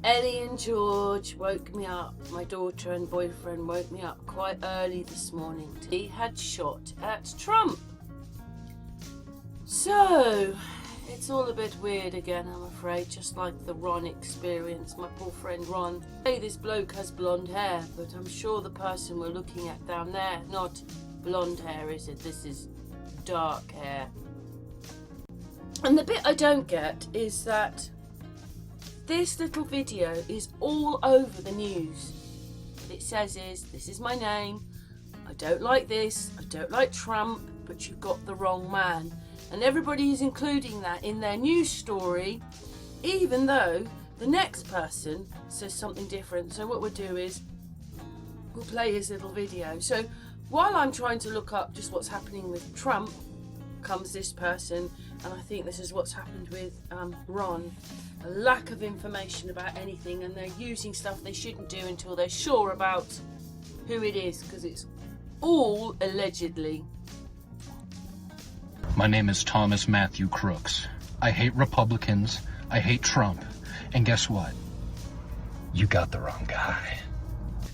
Ellie and George woke me up. My daughter and boyfriend woke me up quite early this morning. He had shot at Trump. So, it's all a bit weird again, I'm afraid, just like the Ron experience. My poor friend Ron. Hey, this bloke has blonde hair, but I'm sure the person we're looking at down there, not blonde hair, is it? This is dark hair. And the bit I don't get is that this little video is all over the news. What it says is, this is my name, I don't like this, I don't like Trump, but you've got the wrong man. And everybody is including that in their news story, even though the next person says something different. So what we'll do is, we'll play his little video. So while I'm trying to look up just what's happening with Trump, comes this person, and I think this is what's happened with Ron. A lack of information about anything, and they're using stuff they shouldn't do until they're sure about who it is, because it's all allegedly. My name is Thomas Matthew Crooks. I hate Republicans, I hate Trump, and guess what? You got the wrong guy.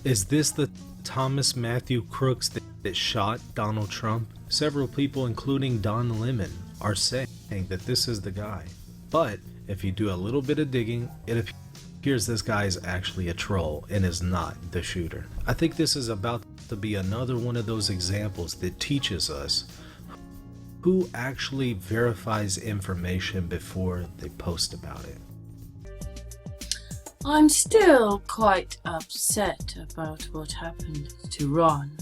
Is this the Thomas Matthew Crooks that shot Donald Trump? Several people, including Don Lemon, are saying that this is the guy. But if you do a little bit of digging, it appears this guy is actually a troll and is not the shooter. I think this is about to be another one of those examples that teaches us who actually verifies information before they post about it. I'm still quite upset about what happened to Ron.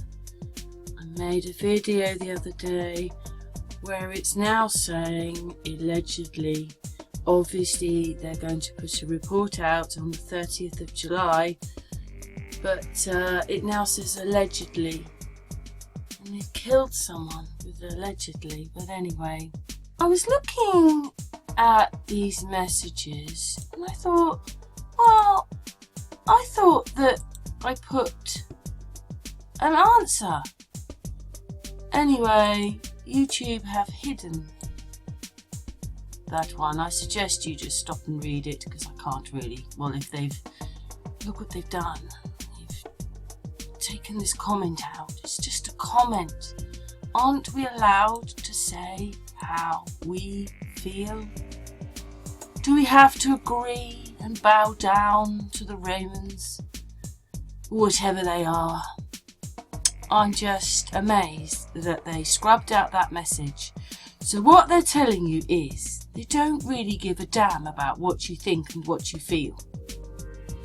I made a video the other day where it's now saying, allegedly, obviously they're going to put a report out on the 30th of July, but it now says allegedly. And they killed someone with allegedly, but anyway. I was looking at these messages and I thought, well, I thought that I put an answer. Anyway, YouTube have hidden that one. I suggest you just stop and read it, because I can't really. Well, if they've, look what they've done. They've taken this comment out. It's just a comment. Aren't we allowed to say how we feel? Do we have to agree and bow down to the Romans? Whatever they are. I'm just amazed that they scrubbed out that message. So what they're telling you is, they don't really give a damn about what you think and what you feel.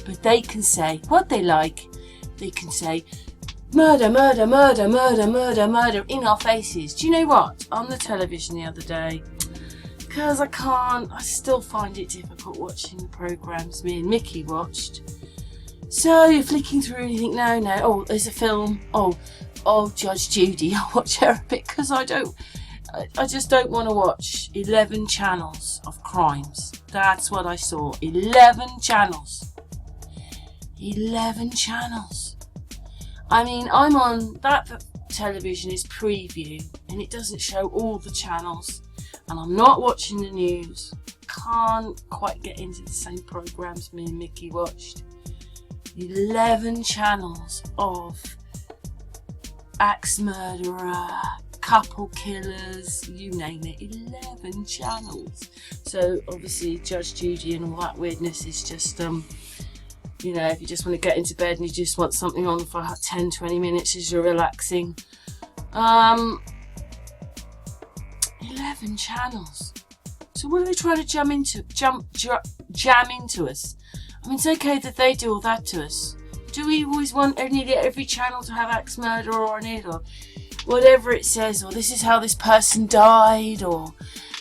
But they can say what they like. They can say, murder, murder, murder, murder, murder, murder in our faces. Do you know what? On the television the other day, because I still find it difficult watching the programmes me and Mickey watched. So you're flicking through and you think, no, oh, there's a film, oh, Judge Judy, I'll watch her a bit, because I just don't want to watch 11 channels of crimes. That's what I saw, 11 channels. 11 channels. I mean, I'm on, that television is preview, and it doesn't show all the channels, and I'm not watching the news. Can't quite get into the same programmes me and Mickey watched. 11 channels of axe murderer, couple killers, you name it, 11 channels. So obviously Judge Judy and all that weirdness is just, you know, if you just want to get into bed and you just want something on for 10-20 minutes as you're relaxing. 11 channels. So what are they trying to jam into us? I mean, it's okay that they do all that to us. Do we always want every channel to have axe murderer on it, or whatever it says, or this is how this person died, or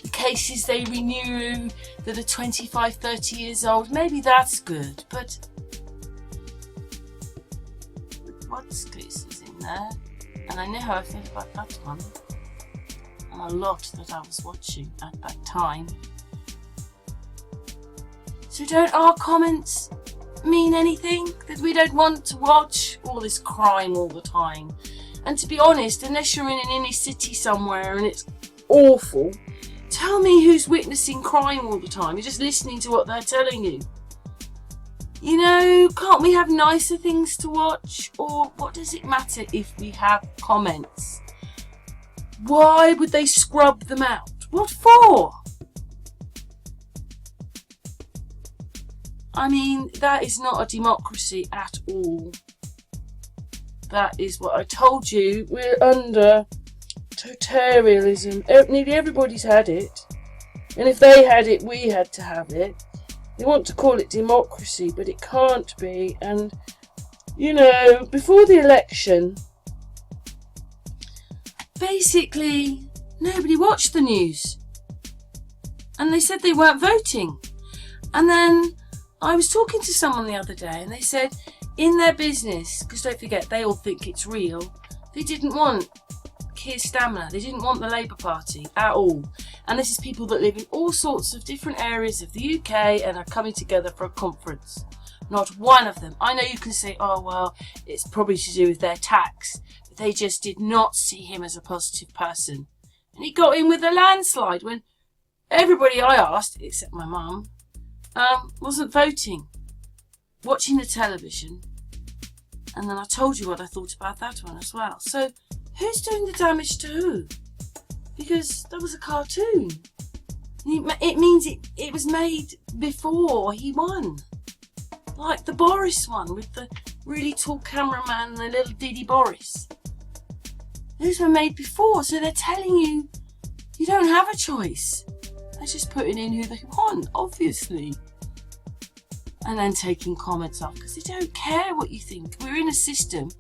the cases they renew that are 25, 30 years old? Maybe that's good, but what's cases in there? And I know how I feel about that one, and a lot that I was watching at that time. So don't our comments mean anything? That we don't want to watch all this crime all the time? And to be honest, unless you're in an inner city somewhere and it's awful, tell me who's witnessing crime all the time. You're just listening to what they're telling you. You know, can't we have nicer things to watch? Or what does it matter if we have comments? Why would they scrub them out? What for? I mean, that is not a democracy at all. That is what I told you. We're under totalitarianism. Nearly everybody's had it. And if they had it, we had to have it. They want to call it democracy, but it can't be. And, you know, before the election, basically, nobody watched the news. And they said they weren't voting. And then I was talking to someone the other day, and they said in their business, because don't forget, they all think it's real, they didn't want Keir Starmer, they didn't want the Labour Party at all. And this is people that live in all sorts of different areas of the UK and are coming together for a conference. Not one of them. I know you can say, oh, well, it's probably to do with their tax. But they just did not see him as a positive person. And he got in with a landslide when everybody I asked, except my mum, wasn't voting, watching the television. And then I told you what I thought about that one as well. So who's doing the damage to who? Because that was a cartoon. It means it was made before he won. Like the Boris one with the really tall cameraman and the little Diddy Boris. Those were made before, so they're telling you you don't have a choice. They're just putting in who they want, obviously. And then taking comments off because they don't care what you think. We're in a system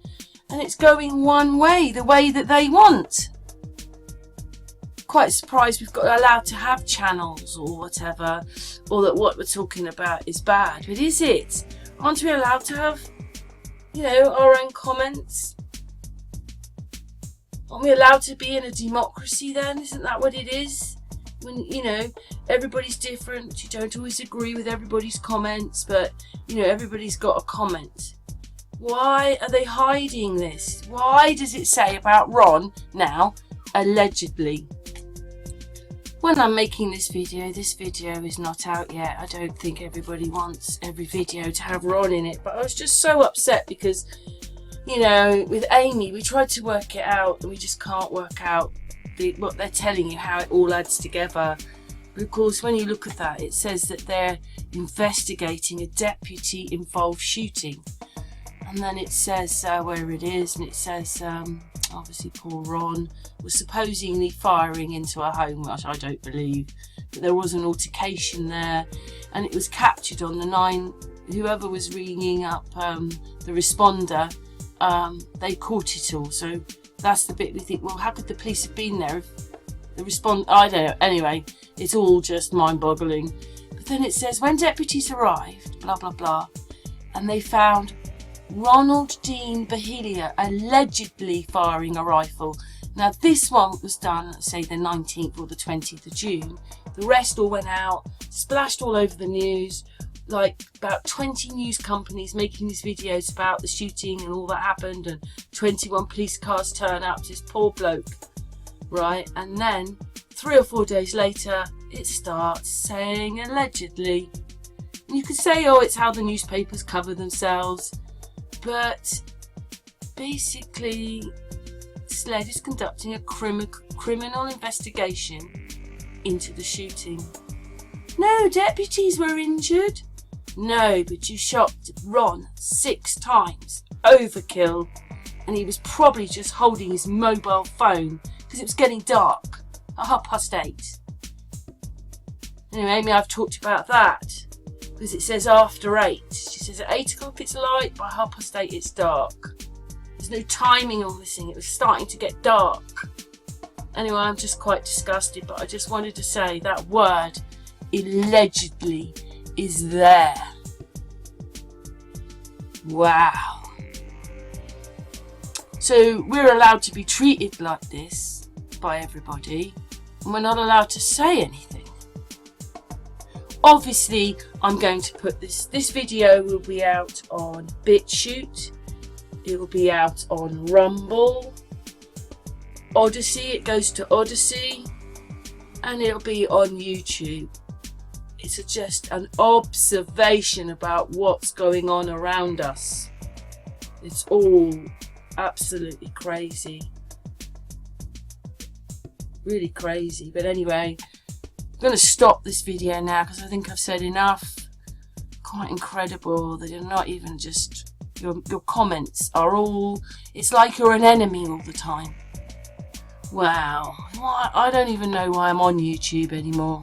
and it's going one way, the way that they want. Quite surprised we've got allowed to have channels or whatever, or that what we're talking about is bad. But is it? Aren't we allowed to have, you know, our own comments? Aren't we allowed to be in a democracy then? Isn't that what it is? When, you know, everybody's different, you don't always agree with everybody's comments, but, you know, everybody's got a comment. Why are they hiding this? Why does it say about Ron now, allegedly? When I'm making this video is not out yet. I don't think everybody wants every video to have Ron in it, but I was just so upset because, you know, with Amy, we tried to work it out and we just can't work out what they're telling you, how it all adds together. But of course, when you look at that, it says that they're investigating a deputy involved shooting. And then it says where it is, and it says obviously poor Ron was supposedly firing into a home, which I don't believe, but there was an altercation there, and it was captured on the 9. Whoever was ringing up the responder, they caught it all. So that's the bit we think, well, how could the police have been there if the I don't know. Anyway, it's all just mind-boggling. But then it says when deputies arrived, blah blah blah, and they found Ronald Dean Bahia allegedly firing a rifle. Now this one was done, let's say the 19th or the 20th of June. The rest all went out, splashed all over the news, like about 20 news companies making these videos about the shooting and all that happened, and 21 police cars turn up to this poor bloke, right? And then 3 or 4 days later it starts saying allegedly. And you could say, oh, it's how the newspapers cover themselves, but basically SLED is conducting a criminal investigation into the shooting. No, deputies were injured. No, but you shot Ron 6 times. Overkill. And he was probably just holding his mobile phone because it was getting dark at 8:30. Anyway, Amy, I've talked about that because it says after 8. She says at 8 o'clock it's light, by 8:30 it's dark. There's no timing on this thing. It was starting to get dark. Anyway, I'm just quite disgusted, but I just wanted to say that word allegedly is there. Wow. So we're allowed to be treated like this by everybody, and we're not allowed to say anything. Obviously, I'm going to put this video will be out on BitChute, it will be out on Rumble, Odyssey, it goes to Odyssey, and it'll be on YouTube. It's just an observation about what's going on around us. It's all absolutely crazy. Really crazy. But anyway, I'm going to stop this video now because I think I've said enough. Quite incredible that you're not even just... Your comments are all... It's like you're an enemy all the time. Wow. I don't even know why I'm on YouTube anymore.